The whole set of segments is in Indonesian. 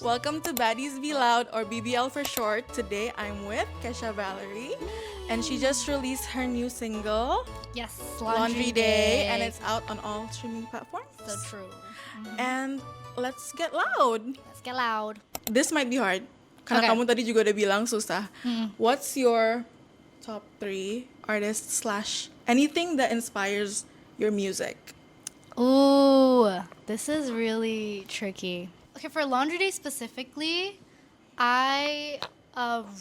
Welcome to Baddies Be Loud, or BBL for short. Today I'm with Kesha Valerie, and she just released her new single, Yes, Laundry Day, and it's out on all streaming platforms. so true. And let's get loud. Let's get loud. This might be hard, karena Okay. kamu tadi juga udah bilang susah. What's your top 3 artists / anything that inspires your music? Ooh, this is really tricky. Okay, for Laundry Day specifically, I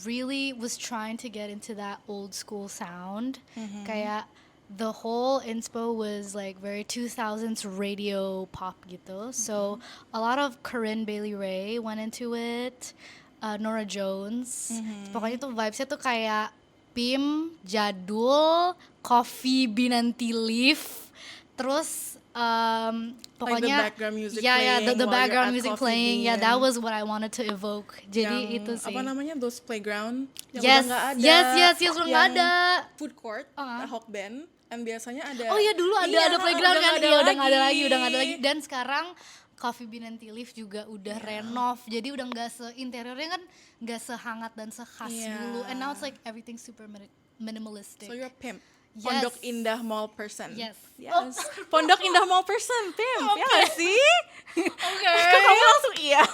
really was trying to get into that old school sound. Kayak the whole inspo was like very 2000s radio pop gitu. So a lot of Corinne Bailey Rae went into it, Norah Jones. Pokoknya tuh vibesnya tuh kayak PIM, jadul, coffee bean and tea leaf, terus pokoknya background music yeah, playing the while you're background at music Coffee playing. Yeah, Bean. that was what I wanted to evoke. Jadi itu sih. Apa namanya, those playground yang Yes, udah nggak ada. yes, udah nggak Yang ada. Food court, Hawk Bend, and biasanya ada. Oh ya dulu ada playground kan? udah Iya, udah nggak nggak ada lagi. Dan sekarang Coffee Bean and Tea Leaf juga udah renov. Jadi udah nggak interiornya kan nggak sehangat dan sekhas dulu. And now it's like everything super minimalistic. So you're a pimp. Yes. Pondok Indah Mall person. Yes. Yes. Pondok Indah Mall person, pimp. Ya nggak sih? Oke. Kok kamu langsung iya?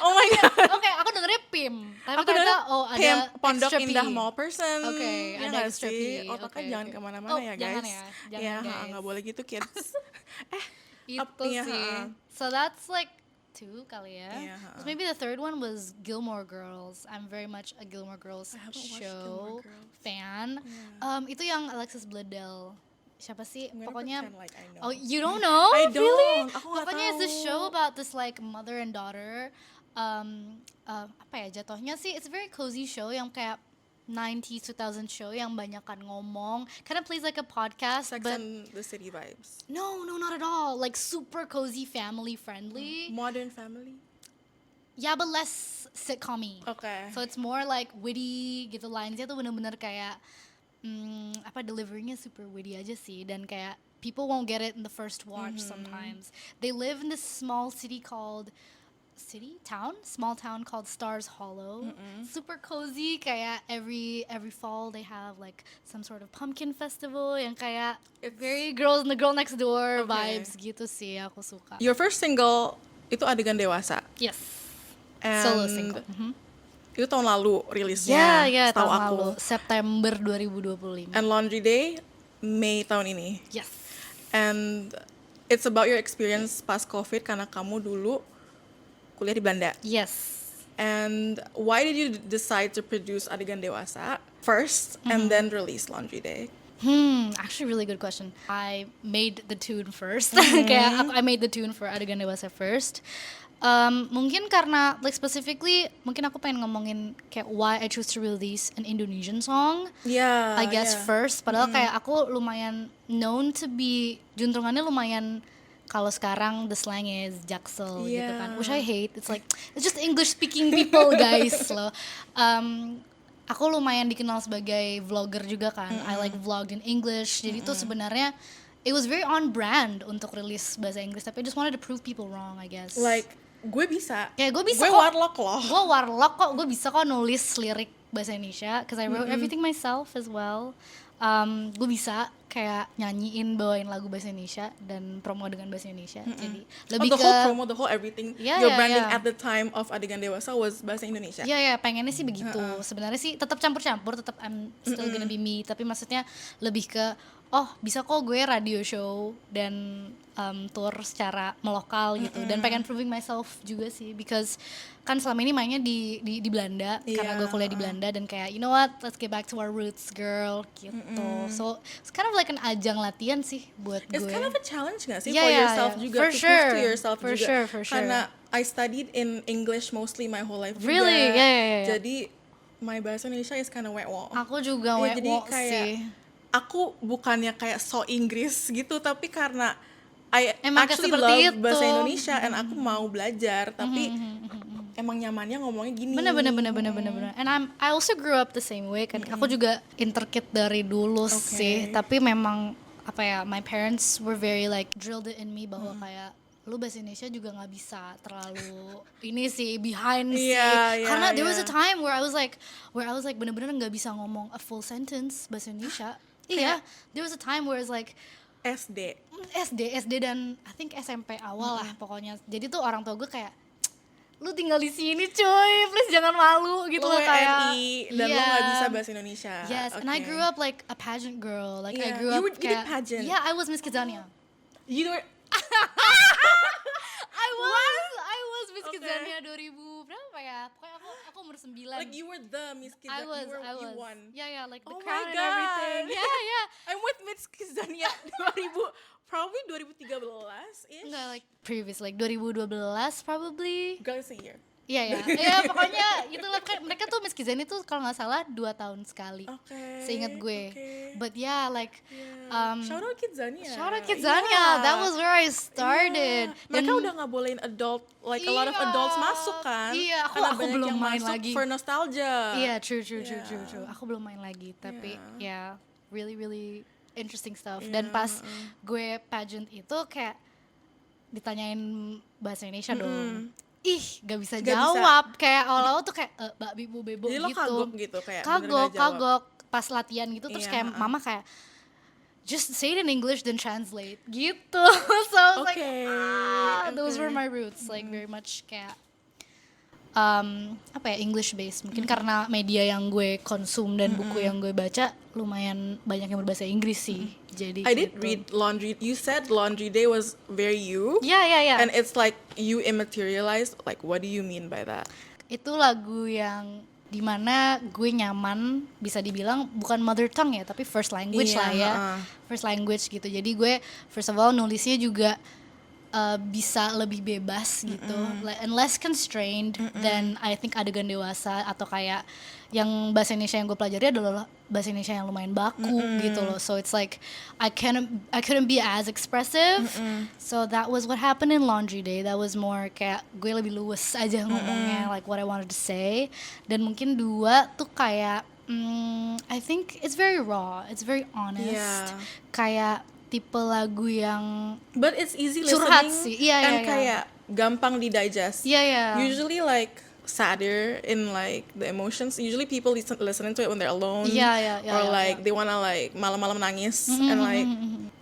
Oh my god. Oke, aku dengernya PIM. Tapi Aku ternyata dengar ada pimp, Pondok extra P. Indah Mall person. Oke, Ya ada nggak extra sih? P. Otaknya Oke, jangan oke. kemana-mana Oh, ya guys. jangan ya, jangan, guys. Nggak boleh gitu kids. Itu iya, sih. So that's like 2 kali ya. Iya, So maybe the third one was Gilmore Girls. I'm very much a Gilmore Girls I haven't watched show Gilmore Girls. fan. Itu yang Alexis Bledel. Siapa sih? I'm gonna Pokoknya pretend like I know. Oh, you don't know? I don't. Really? Aku nggak Pokoknya it's a tahu. show about this like mother and daughter. Apa ya jatuhnya sih? It's a very cozy show yang kayak 90s 2000 show yang banyakan ngomong. Kind of plays like a podcast, Sex but and the City vibes. no, not at all. Like super cozy, family friendly. Modern Family. Yeah, but less sitcom-y. Okay. So it's more like witty gitu, lines-nya tuh bener-bener kayak deliverynya super witty aja sih, dan kayak people won't get it in the first watch sometimes. They live in this small town called Stars Hollow. Super cozy, kayak every fall they have like some sort of pumpkin festival yang kayak very girls in the girl next door vibes gitu sih, aku suka. Your first single itu Adegan Dewasa. Yes. And Solo single. Itu tahun lalu rilisnya. Ya, setahu tahun aku. lalu September 2025. And Laundry Day Mei tahun ini. Yes. And it's about your experience pas COVID karena kamu dulu kuliah di Belanda. Yes. And why did you decide to produce Adegan Dewasa first and then release Laundry Day? Actually really good question. I made the tune first. Kayak I made the tune for Adegan Dewasa first. Mungkin karena like specifically mungkin aku pengen ngomongin kayak why I choose to release an Indonesian song. Yeah, I guess yeah. first. Padahal kayak aku lumayan known to be juntrungannya lumayan. Kalau sekarang the slang is jaksel gitu kan, Yeah. which I hate. It's like it's just English speaking people guys loh. Aku lumayan dikenal sebagai vlogger juga kan. I like vlogged in English. Jadi itu sebenarnya it was very on brand untuk rilis bahasa Inggris. Tapi I just wanted to prove people wrong, I guess. Like gue bisa. Ya gue bisa Gue kok. warlock loh. Gue warlock kok. Gue bisa kok nulis lirik bahasa Indonesia. Cause I wrote everything myself as well. Gue bisa kayak nyanyiin, bawain lagu bahasa Indonesia dan promo dengan bahasa Indonesia. Jadi lebih the ke whole promo, the whole everything. Yeah, Your yeah, branding yeah. at the time of Adegan Dewasa was bahasa Indonesia. ya pengennya sih begitu. Sebenarnya sih tetap campur-campur, tetap I'm still gonna be me. Tapi maksudnya lebih ke bisa kok gue radio show dan tour secara melokal gitu. Dan pengen proving myself juga sih, because kan selama ini mainnya di Belanda karena gue kuliah di Belanda, dan kayak you know what, let's get back to our roots girl gitu. So it's kind of like an ajang latihan sih buat It's gue. kind of a challenge gak sih Yeah, for yeah, yourself yeah. juga, For to sure. prove to yourself For juga. sure, for sure. Karena I studied in English mostly my whole life Really? juga. Yeah. Jadi my bahasa Indonesia is kind of wet wall. Aku juga Ya, jadi wek kayak sih. aku bukannya kayak so Inggris gitu, tapi karena I Emang actually seperti love itu. bahasa Indonesia and aku mau belajar, tapi emang nyamannya ngomongnya gini. Bener. And I also grew up the same way kan. Aku juga interkid dari dulu sih. Tapi memang my parents were very like drilled it in me bahwa kayak lu bahasa Indonesia juga nggak bisa terlalu ini sih behind sih, Iya, iya, karena there was iya. a time where I was like bener-bener nggak bisa ngomong a full sentence bahasa Indonesia. Iya, there was a time where it's like SD. SD dan I think SMP awal lah pokoknya. Jadi tuh orang tua gue kayak, lu tinggal di sini cuy, please jangan malu gitu Lo loh, kayak WNI dan lo gak bisa bahasa Indonesia. Yes, and I Okay. grew up like a pageant girl. Like I Yeah. grew up You did kayak, pageant? Yeah, I was Miss Kidzania. You were I was Miss Okay. Kidzania 2000 berapa ya? Pokoknya aku umur 9. like you were the Miss Kids. I was. You won. Yeah, like the Oh my crown and God. everything. Yeah. I'm with Miss Kizania 2000, probably 2013-ish. Enggak, like previous, like 2012 probably. Girls a year. Iya. Ya pokoknya itulah, kayak mereka tuh Miss Kidzania tuh kalau nggak salah 2 tahun sekali. Okay. Seingat gue. Okay. But yeah, like Shout out Kidzania. shout out Kidzania. Yeah. That was where I started. Yeah. Mereka udah nggak bolehin adult, like a lot of Iya. adults masuk kan? Iya, Karena aku banyak belum yang main masuk lagi. for nostalgia. Iya, true. Yeah. Aku belum main lagi, tapi Yeah. really interesting stuff. Dan pas gue pageant itu kayak ditanyain bahasa Indonesia dong. Ih, gak bisa Gak jawab. Kayak awal-awal tuh kayak Mbak Bibu Bebo Jadi gitu. lo kagok gitu kayak bener nggak jawab. Kagok pas latihan gitu, terus Iya, kayak mama kayak just say it in English then translate gitu. So I was like, those were my roots, like very much kayak apa ya, English based. Mungkin karena media yang gue konsum dan buku yang gue baca lumayan banyak yang berbahasa Inggris sih. Jadi I did gitu. read Laundry. You said Laundry Day was very you. Yeah. And it's like you immaterialized. Like, what do you mean by that? Itu lagu yang dimana gue nyaman, bisa dibilang bukan mother tongue ya, tapi first language Iya, lah ya. First language gitu. Jadi gue first of all nulisnya juga bisa lebih bebas gitu, and less constrained than I think adegan dewasa atau kayak yang bahasa Indonesia yang gue pelajari adalah bahasa Indonesia yang lumayan baku gitu loh. So it's like I couldn't be as expressive. So that was what happened in Laundry Day. That was more kayak gue lebih luwes aja ngomongnya, like what I wanted to say. Dan mungkin 2 tuh kayak I think it's very raw, it's very honest. Yeah. Kayak tipe lagu yang But it's easy curhat listening. sih. Iya, and iya. kayak gampang di-digest. Iya. Usually like sadder in like the emotions. Usually people listening to it when they're alone. Yeah, or like they wanna like malam-malam nangis. And like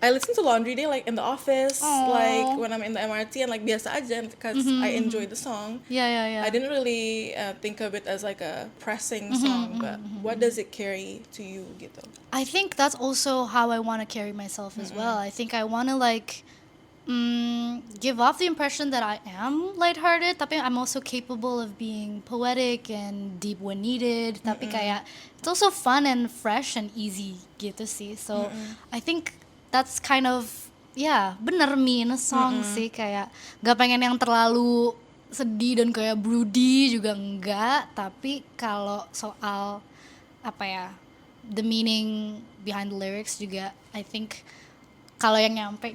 I listen to Laundry Day like in the office, like when I'm in the MRT and like biasa aja because I enjoy the song. Iya. I didn't really think of it as like a pressing song, but what does it carry to you gitu? I think that's also how I want to carry myself as well. I think I want to like give off the impression that I am lighthearted, tapi I'm also capable of being poetic and deep when needed. Tapi kayak it's also fun and fresh and easy gitu sih. So I think that's kind of bener me in a song sih, kayak gak pengen yang terlalu sedih dan kayak broody juga enggak, tapi kalau soal apa ya, the meaning behind the lyrics juga I think kalau yang nyampe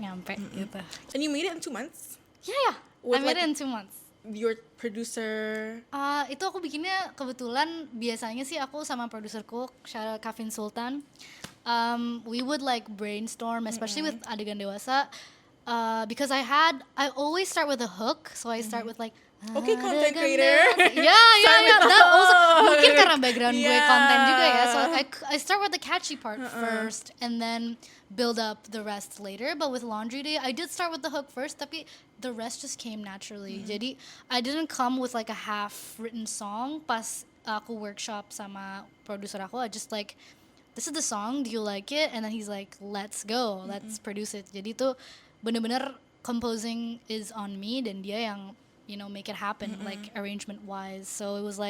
gitu. And you made it in 2 months? Yeah. I With made like- it in 2 months. Your producer. Itu aku bikinnya kebetulan, biasanya sih aku sama produserku, shout out Kavin Sultan. We would like brainstorm, especially with adegan dewasa, because I always start with a hook, so I start with like Okay, content adegan creator. dewasa. Yeah. Start with the That also hook. mungkin karena background gue Yeah. konten juga ya, so I start with the catchy part first, and then build up the rest later. But with Laundry Day, I did start with the hook first, tapi the rest just came naturally. Jadi I didn't come with like a half written song. Pas aku workshop sama produser aku, I just like, this is the song, do you like it? And then he's like, let's go, let's produce it. Jadi tuh bener-bener composing is on me, dan dia yang make it happen, like arrangement wise. So it was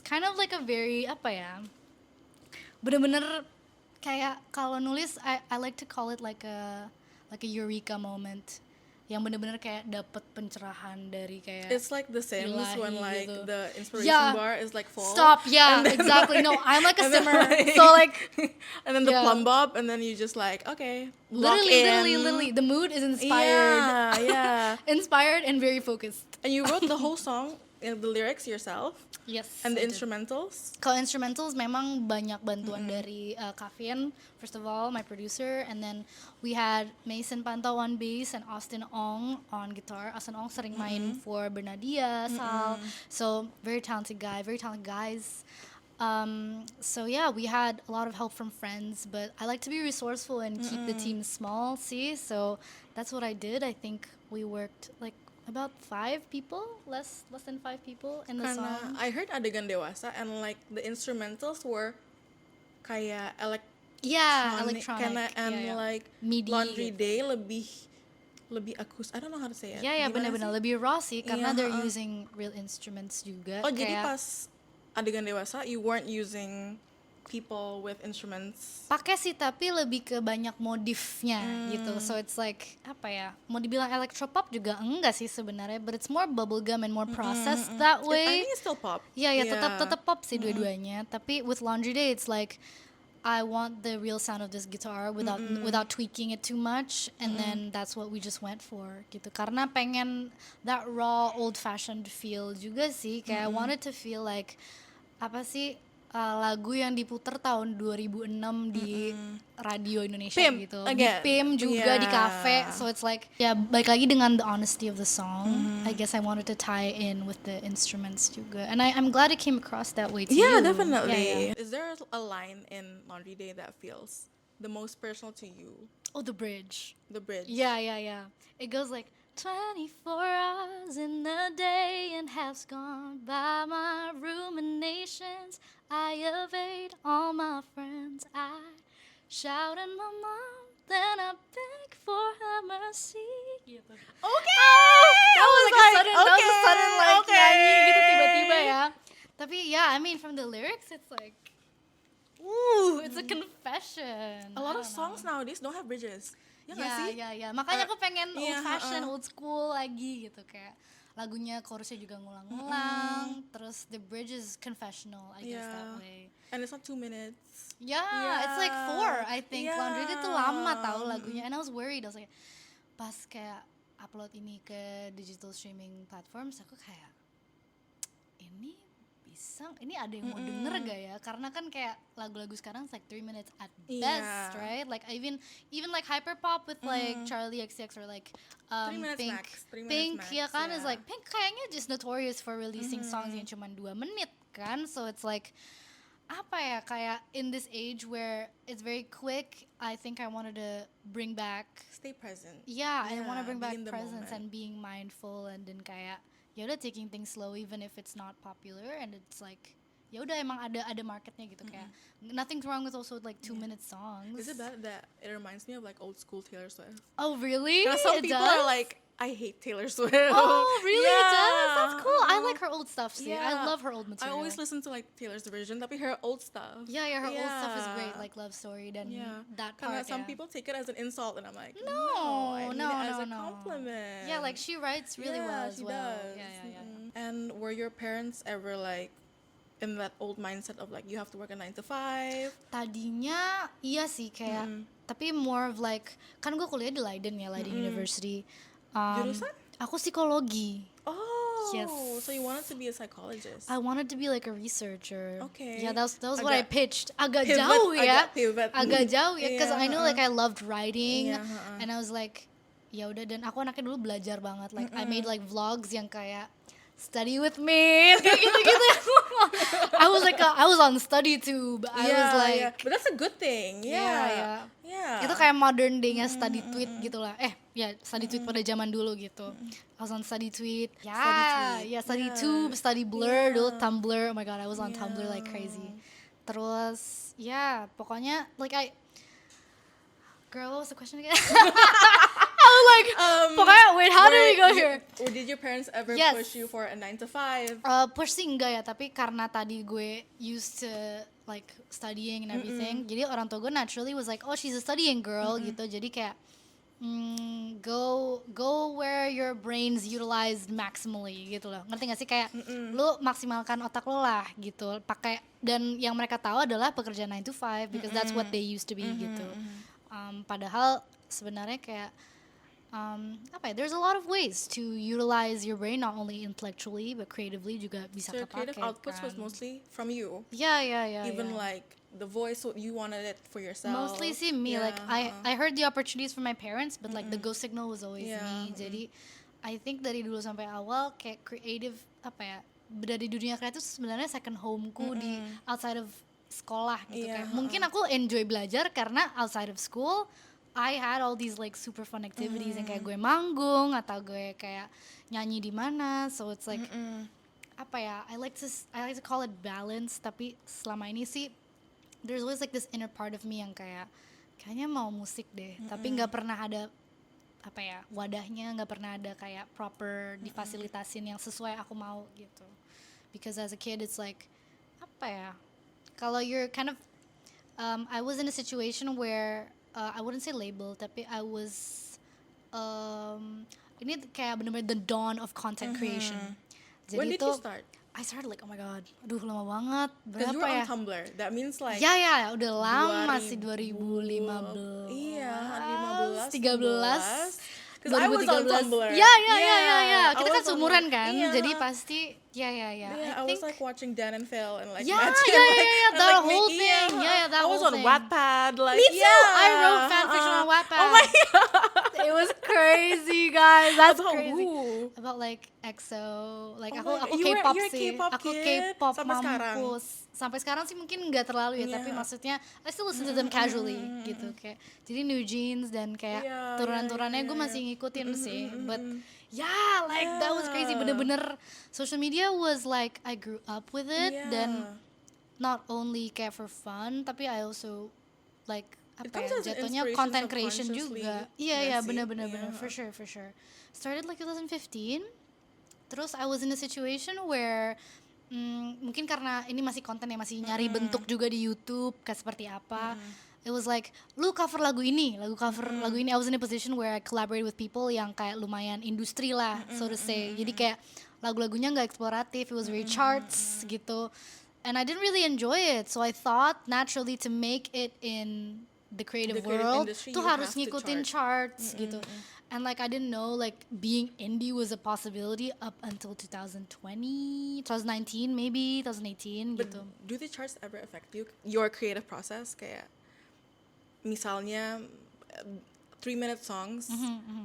kind of like a very apa ya, bener-bener kayak kalau nulis I like to call it like a eureka moment, yang bener-bener kayak dapet pencerahan dari kayak It's like the Sims when ilahi like gitu. the inspiration Yeah. bar is like full. Stop, yeah, And then, exactly. No, I'm like a and then, simmer. So like and then the Yeah. plumb bob, and then you just like, okay, lock literally in. the mood is inspired. Yeah. Inspired and very focused. And you wrote the whole song the lyrics yourself Yes. and the I did. instrumentals? Kalau instrumentals memang banyak bantuan dari Kavin, first of all, my producer, and then we had Mason Pantau on bass and Austin Ong on guitar. Austin Ong sering main for Bernadia, Sal, so very talented guys. So yeah, we had a lot of help from friends, but I like to be resourceful and keep the team small, see? So that's what I did. I think we worked like about 5 people, less than 5 people in the Karena song. I heard Adegan Dewasa and like the instrumentals were kayak Yeah, electronic electronic. and yeah. like MIDI Laundry gitu. Day lebih akus. I don't know how to say it. Ya Gimana benar-benar sih? lebih raw sih karena Iya, they're heeh. using real instruments juga. Oh, jadi kayak pas Adegan Dewasa you weren't using people with instruments. pakai sih tapi lebih ke banyak modifnya gitu. So it's like apa ya? Mau dibilang electropop juga enggak sih sebenarnya, but it's more bubblegum and more processed that I way. think it's still pop. Ya tetap pop sih dua-duanya. Tapi with Laundry Day it's like I want the real sound of this guitar without tweaking it too much, and then that's what we just went for gitu. Karena pengen that raw old fashioned feel juga sih. Kayak I wanted to feel like apa sih lagu yang diputer tahun 2006 di radio Indonesia PIM, gitu. again. Di PIM juga di Yeah. cafe. So it's like ya balik lagi dengan the honesty of the song. I guess I wanted to tie in with the instruments juga. And I'm glad it came across that way to you. Yeah, definitely. Yeah. Is there a line in Laundry Day that feels the most personal to you? Oh, the bridge. The bridge. Yeah. It goes like 24 hours in a day and half's gone by my ruminations. I evade all my friends. I shout at my mom, then I beg for her mercy. Gitu. Okay. That was like a sudden like okay. nyanyi gitu tiba-tiba ya. Tapi yeah, I mean from the lyrics it's like, ooh, it's a confession. A lot I of don't songs nowadays don't have bridges. Ya nggak sih? Ya. Makanya aku pengen Iya, old fashion, old school lagi gitu kayak lagunya chorusnya juga ngulang-ngulang, terus the bridge is confessional, I guess that way. And it's not 2 minutes. Yeah, it's like 4, I think. Yeah. Laundry Day tuh lama tahu lagunya, and I was worried. I was like, pas kayak upload ini ke digital streaming platforms, aku kayak ini bisa, ini ada yang mau denger gak ya? Karena kan kayak lagu-lagu sekarang it's like 3 minutes at best, right? Like even like hyperpop with like Charlie XCX or like 3 minutes Pink. max. 3 minutes Pink, max, ya kan? Is yeah. like Pink kayaknya just notorious for releasing songs yang cuma 2 menit kan? So it's like apa ya, kayak in this age where it's very quick, I think I wanted to bring back Stay present. I want to bring be back in the presence and moment. being mindful, and then kayak ya udah taking things slow even if it's not popular, and it's like ya udah emang ada marketnya gitu. Kayak nothing's wrong with also like 2-minute songs. Is it bad that it reminds me of like old school Taylor Swift? Oh really? Because some It people does? are like, I hate Taylor Swift. Oh really? It does? Yeah. That's cool. I like her old stuff. See, I Yeah. love her old I material. always listen to like Taylor's version, tapi her old stuff. Yeah, her old stuff is great, Yeah. like Love Story dan Yeah. that Karena part. some yeah. people take it as an insult, and I'm like, No, I mean no, it as a no. compliment. Yeah, like she writes really well as she well. does. Yeah. And were your parents ever like in that old mindset of like you have to work a 9 to 5? Tadinya iya sih kayak, tapi more of like, kan gue kuliah di Leiden ya, Leiden University. Jurusan? Aku psikologi. Oh, Yes. so you wanted to be a psychologist? I wanted to be like a researcher. Okay. Yeah, that was what I Agak pitched. Agak pivot, jauh ya. agak pivot. Agak jauh ya, because Iya, I know like I loved writing, Iya, heeh. and I was like, ya udah, dan aku anaknya dulu belajar banget. Like I made like vlogs yang kayak study with me, kayak gitu-gitu. I was on StudyTube. I was like, but that's a good thing. Yeah. itu kayak modern day-nya study tweet gitu lah. Study tweet pada zaman dulu gitu. I was on study tweet. Study tube, study blur, dulu Tumblr. Oh my god, I was on Tumblr like crazy. Terus, pokoknya like girl, what was the question again? I was like, pokoknya, wait, how did we go here? Or did your parents ever Yes. push you for a 9 to 5? Push sih enggak ya, tapi karena tadi gue used to like studying and everything, jadi orang tua gue naturally was like, oh she's a studying girl gitu, jadi kayak go where your brains utilized maximally gitu loh, ngerti gak sih, kayak lu maksimalkan otak lo lah gitu, pakai, dan yang mereka tahu adalah pekerjaan 9 to 5 because that's what they used to be gitu. Padahal sebenarnya kayak apa ya, there's a lot of ways to utilize your brain, not only intellectually but creatively juga bisa So your creative kepake outputs was kan. mostly from you. Yeah. Even like the voice, what you wanted it for yourself. Mostly sih me, like I heard the opportunities from my parents, but like the go signal was always Yeah, me. Jadi I think dari dulu sampai awal kayak creative apa ya, dari dunia kreatif sebenarnya second homeku di outside of sekolah gitu. Yeah, Kayak mungkin aku enjoy belajar karena outside of school I had all these like super fun activities yang kayak gue manggung atau gue kayak nyanyi di mana. So it's like apa ya, I like to call it balance, tapi selama ini sih there's always like this inner part of me yang kayaknya mau musik deh, tapi nggak pernah ada apa ya, wadahnya, nggak pernah ada kayak proper difasilitasin yang sesuai aku mau gitu. Because as a kid it's like apa ya, kalau you're kind of I was in a situation where I wouldn't say label, tapi I was ini kayak bener-bener the dawn of content creation. Jadi When did you start? I started like, oh my god, aduh lama banget. Because you Berapa were ya? on Tumblr. That means like Ya, udah lama sih 2015. Iya, 15, 13. Because I was on Tumblr. Ya. I Kita kan was on- seumuran kan, iya. jadi pasti ya. Yeah, I was like watching Dan and Phil and like Yeah, Matthew, yeah, like, yeah, and, that like, whole Mickey, thing. Yeah, that I was whole on thing. Wattpad. Like, Me too. yeah, I wrote fanfiction on Wattpad. Oh my god. It was crazy, guys. That's About crazy. who? About like EXO, like Oh aku my God, K-pop you're a sih. K-pop Aku kid? K-pop Sampai sekarang? mampus. Sampai sekarang sih mungkin nggak terlalu ya, tapi Yeah. maksudnya I still listen to them casually gitu kayak. Jadi New Jeans dan kayak Yeah, turunan-turunannya gue masih ngikutin sih. But yeah, like that was crazy. Bener-bener social media was like I grew up with it, dan not only kayak for fun, tapi I also like It apa comes ya, as an jatuhnya inspiration content creation subconsciously, juga. nggak sih? Bener, Yeah. for sure. Started like 2015. Terus I was in a situation where mungkin karena ini masih konten yang masih nyari bentuk juga di YouTube kayak seperti apa. It was like, lu cover lagu ini. I was in a position where I collaborate with people yang kayak lumayan industri lah, so to say. Jadi kayak lagu-lagunya nggak eksploratif, it was very charts gitu. And I didn't really enjoy it, so I thought naturally to make it in the creative world industry, tuh you harus have to ngikutin chart. charts gitu. And like I didn't know like being indie was a possibility up until 2019 maybe, 2018 But gitu. do the charts ever affect you? Your creative process? Kayak misalnya 3-minute songs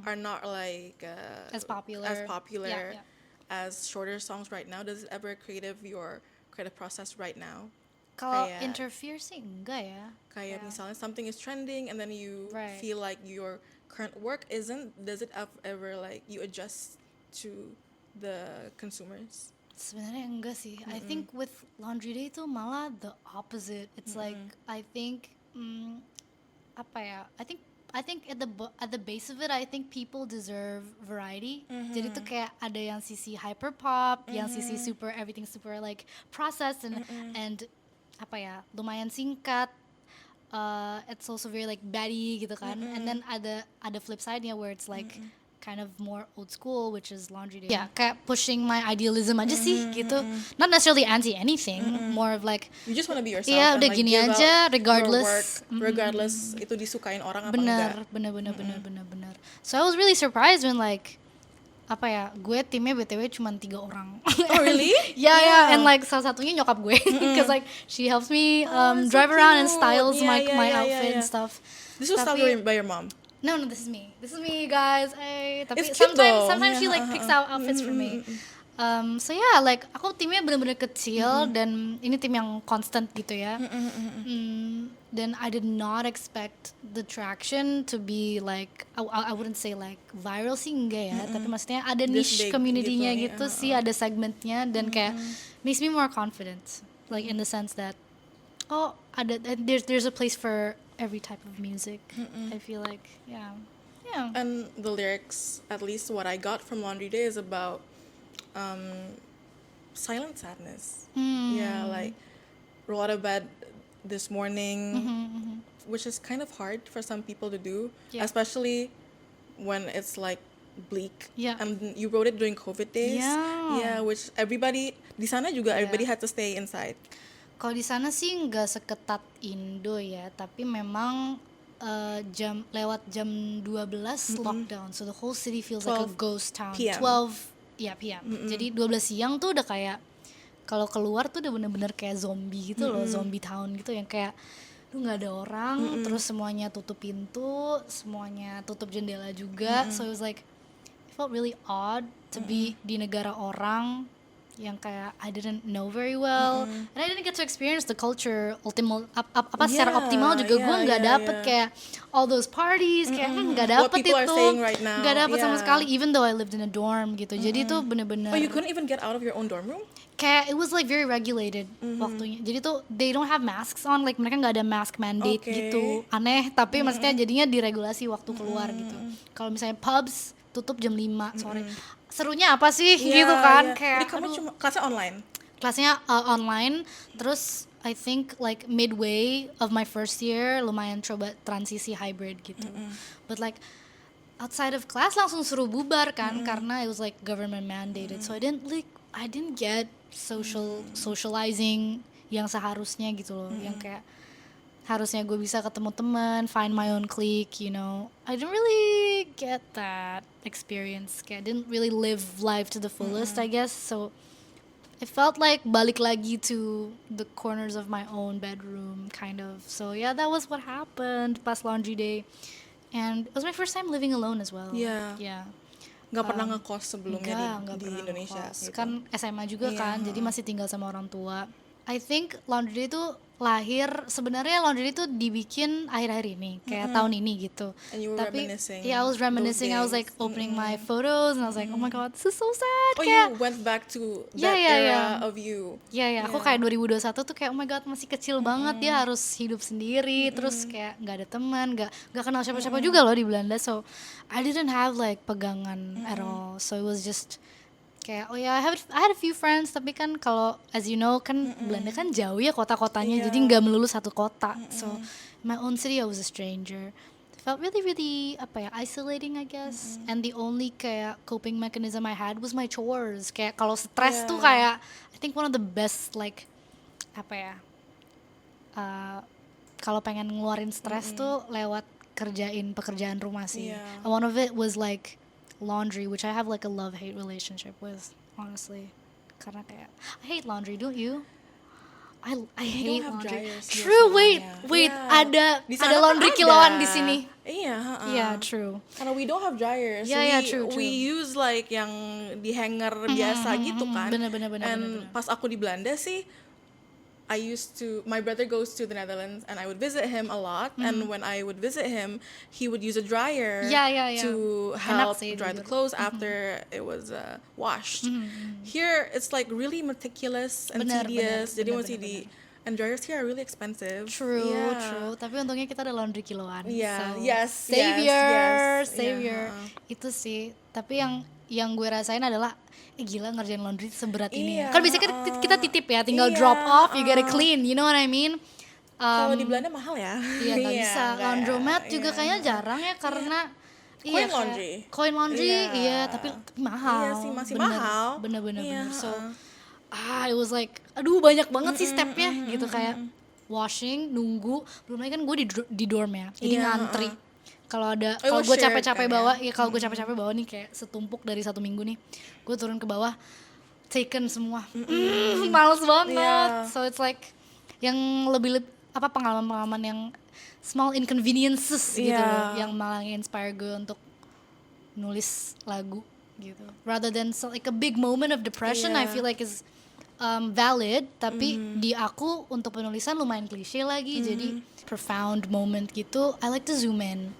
are not like As popular. Yeah. as shorter songs right now. Does it ever your creative process right now? Kalau Kayak- interfere sih enggak ya. Kayak Yeah. misalnya something is trending and then you Right. feel like your current work isn't. Does it ever like you adjust to the consumers? Sebenarnya enggak sih. I think with Laundry Day itu malah the opposite. It's like I think apa ya? I think at the base of it, I think people deserve variety. Jadi tuh kayak ada yang sisi hyper pop, yang sisi super everything super like processed and apa ya, lumayan singkat. It's also very like baddie gitu kan. And then ada flip side-nya where it's like kind of more old school, which is Laundry Day. Yeah, kayak pushing my idealism aja sih gitu. Not necessarily anti anything, more of like You just want to be yourself. Iya, and, udah like, gini give aja, out your regardless. work, regardless itu disukain orang apa enggak. bener. So I was really surprised when like apa ya, gue timnya BTW cuma 3 orang. Oh really? Yeah, and like salah satunya nyokap gue, because like she helps me it's so drive around and cute. styles Yeah, my yeah, outfit yeah. and stuff. This was Tapi- styled by your mom. No, this is me. This is me, guys. Tapi It's cute though. sometimes she Yeah, like picks out outfits for me. So yeah, like aku timnya bener-bener kecil dan ini tim yang constant gitu ya. Then I did not expect the traction to be like I wouldn't say like viral sih enggak ya, tapi maksudnya ada This niche big community-nya gitu, gitu sih, ada segmentnya dan kayak makes me more confident, like in the sense that there's a place for every type of music. I feel like yeah. And the lyrics, at least what I got from Laundry Day, is about silent sadness. Yeah, like roll out of bed this morning, which is kind of hard for some people to do, Yeah. especially when it's like bleak. Yeah. And you wrote it during COVID days. Yeah. Yeah, which everybody di sana juga everybody had to stay inside. Kalau di sana sih nggak seketat Indo ya, tapi memang lewat jam 12 lockdown, so the whole city feels like a 12 ghost town. PM. 12 ya PM. Jadi 12 siang tuh udah kayak kalau keluar tuh udah bener-bener kayak zombie gitu loh, zombie town gitu yang kayak nggak ada orang, terus semuanya tutup pintu, semuanya tutup jendela juga, so it was like it felt really odd to be di negara orang yang kayak I didn't know very well, and I didn't get to experience the culture secara optimal juga. Gue nggak dapet kayak all those parties, kayak nggak What dapet people are itu, saying right now. nggak dapet sama Yeah. sekali, even though I lived in a dorm gitu. Jadi tuh bener-bener Oh, you couldn't even get out of your own dorm room? kayak it was like very regulated waktunya. Jadi tuh they don't have masks on, like mereka nggak ada mask mandate gitu. Aneh, tapi maksudnya jadinya diregulasi waktu keluar gitu. Kalau misalnya pubs tutup jam 5 sore. Serunya apa sih gitu kan? Kayak Jadi kamu cuma kelasnya online? kelasnya online, terus I think like midway of my first year lumayan coba transisi hybrid gitu. But like outside of class langsung suruh bubar kan, karena it was like government mandated. So I didn't get socializing yang seharusnya gitu loh, yang kayak harusnya gue bisa ketemu teman, find my own clique, you know. I didn't really get that experience. Kayak I didn't really live life to the fullest, I guess. So it felt like balik lagi to the corners of my own bedroom, kind of. So yeah, that was what happened pas laundry day. And it was my first time living alone as well. Yeah. Yeah. Nggak pernah ngekos sebelumnya Nggak di pernah Indonesia ngekos. gitu. Kan SMA juga Iya, kan, jadi masih tinggal sama orang tua. I think laundry itu lahir, sebenarnya laundry itu dibikin akhir-akhir ini, kayak tahun ini gitu. And you were Tapi reminiscing yeah, I was reminiscing. those I was like days. opening my photos and I was like, oh my god, this is so sad. Oh, Kayak you went back to Yeah, that yeah, era yeah. of you. ya aku kayak 2021 tuh kayak oh my god, masih kecil banget, dia harus hidup sendiri, terus kayak nggak ada teman, nggak kenal siapa-siapa juga loh di Belanda. So I didn't have like pegangan at all. So it was just kayak oh ya, I had a few friends, tapi kan kalau as you know kan Belanda kan jauh ya kota-kotanya, jadi nggak melulu satu kota. So in my own city I was a stranger. It felt really apa ya, isolating I guess. And the only kayak coping mechanism I had was my chores. Kayak kalau stress tuh kayak I think one of the best like apa ya, kalau pengen ngeluarin stres tuh lewat kerjain pekerjaan rumah sih. Yeah. And one of it was like laundry, which I have like a love-hate relationship with, honestly. Karena kayak I hate laundry, don't you? I hate have laundry. dryers di True, sana, wait, yeah. ada Di sana laundry kan kiloan ada. di sini. Iya, Yeah, true. Karena we don't have dryers, Yeah, so true. we use like yang di hanger biasa gitu kan. Bener. And pas aku di Belanda sih, my brother goes to the Netherlands and I would visit him a lot. And when I would visit him, he would use a dryer Yeah. to Enak help sih dry the jujur. clothes after it was washed. Here it's like really meticulous and Bener, tedious. Jadi bener, mesti and dryers here are really expensive. True. Yeah. Tapi untungnya kita ada laundry kiloan. Yeah, So, yes, savior. Yeah, Itu sih. Tapi yang gue rasain adalah gila ngerjain laundry seberat ini. Iya, Kan biasanya kita titip ya, tinggal drop off, you gotta clean, you know what I mean? Kalau di Belanda mahal ya. Iya nggak bisa. nggak ya, Laundromat juga iya. kayaknya jarang ya karena Coin kayak laundry. Coin laundry, Iya. iya tapi mahal. Iya sih, masih Bener, mahal. Bener. Iya, So it was like aduh banyak banget sih stepnya gitu, kayak washing, nunggu, belum lagi kan gue di dorm ya, jadi Iya, ngantri. Kalau it gue was shared capek-capek kan ya? bawa, ya kalau gue capek-capek bawa nih kayak setumpuk dari 1 minggu nih, gue turun ke bawah, taken semua, males banget. Iya. So it's like yang lebih apa pengalaman-pengalaman yang small inconveniences gitu Iya. loh, yang malah inspire gue untuk nulis lagu gitu. Rather than like a big moment of depression, I Iya. feel like is valid, tapi di aku untuk penulisan lumayan klise lagi, jadi profound moment gitu. I like to zoom in,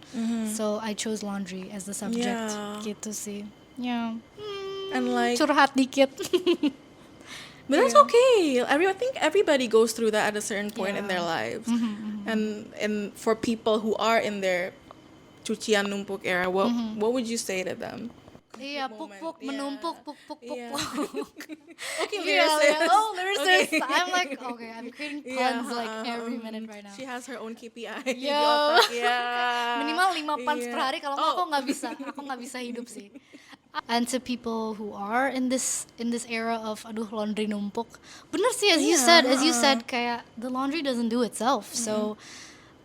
so I chose laundry as the subject. Yeah. Gitu sih. Ya. And like, Curhat dikit. but that's okay. I think everybody goes through that at a certain point in their lives. And for people who are in their cucian numpuk era, what would you say to them? Iya, moment, puk-puk, yeah. menumpuk, puk-puk, Yeah. puk-puk. Okay, Iya, lyricist. oh, lyricist. Okay. I'm like, okay, I'm creating puns like every minute right now. She has her own KPI. di Yo. otak. Yeah. Minimal 5 puns Iya. per hari, kalau nggak aku nggak bisa hidup sih. And to people who are in this era of aduh laundry numpuk, bener sih as you said kayak the laundry doesn't do itself. So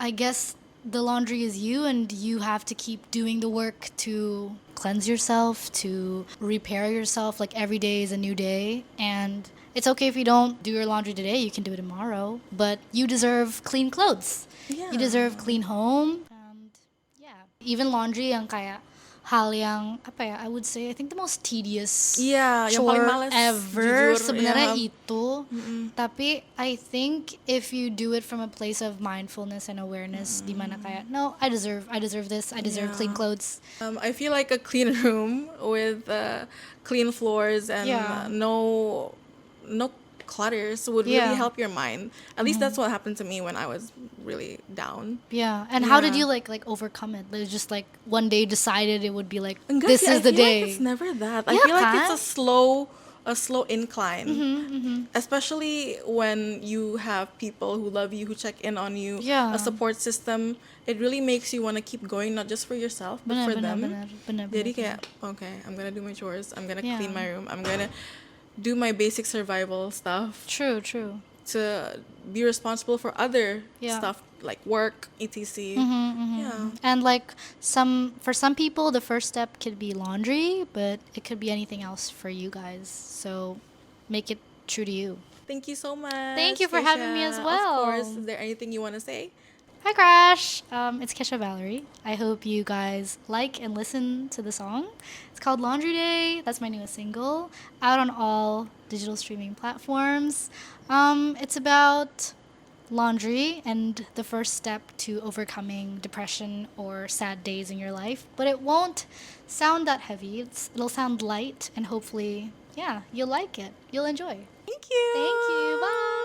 I guess the laundry is you, and you have to keep doing the work to cleanse yourself, to repair yourself. Like every day is a new day, and it's okay if you don't do your laundry today, you can do it tomorrow, but you deserve clean clothes. Yeah. You deserve clean home, and yeah, even laundry yang kayak hal yang apa ya, I would say I think the most tedious Yeah, yang paling chore males, ever jujur, sebenarnya yeah. itu. Tapi I think if you do it from a place of mindfulness and awareness, di mana kayak no, I deserve this, I deserve clean Yeah. clothes. I feel like a clean room with clean floors and Yeah. no clutters would Yeah. really help your mind. At least that's what happened to me when I was really down. Yeah, and how did Yeah. you like overcome it? Like, just like one day decided it would be like Enggak this sih, is I the feel day. like it's never that. I Yeah, feel like it's kan? a slow incline. Especially when you have people who love you, who check in on you, Yeah. a support system. It really makes you want to keep going, not just for yourself, but for them. Jadi kayak, okay, I'm gonna do my chores. I'm gonna clean Yeah. my room. I'm gonna do my basic survival stuff True. to be responsible for other Yeah. stuff like work, etc. Yeah. And like for some people, the first step could be laundry, but it could be anything else for you guys. So make it true to you. Thank you so much. Thank you for having me as Keisha. well. Of course. Is there anything you want to say? Hi, Crash. It's Kesha Valerie. I hope you guys like and listen to the song. It's called Laundry Day. That's my newest single, out on all digital streaming platforms. It's about laundry and the first step to overcoming depression or sad days in your life. But it won't sound that heavy. It'll sound light, and hopefully, yeah, you'll like it. You'll enjoy. Thank you. Thank you. Bye.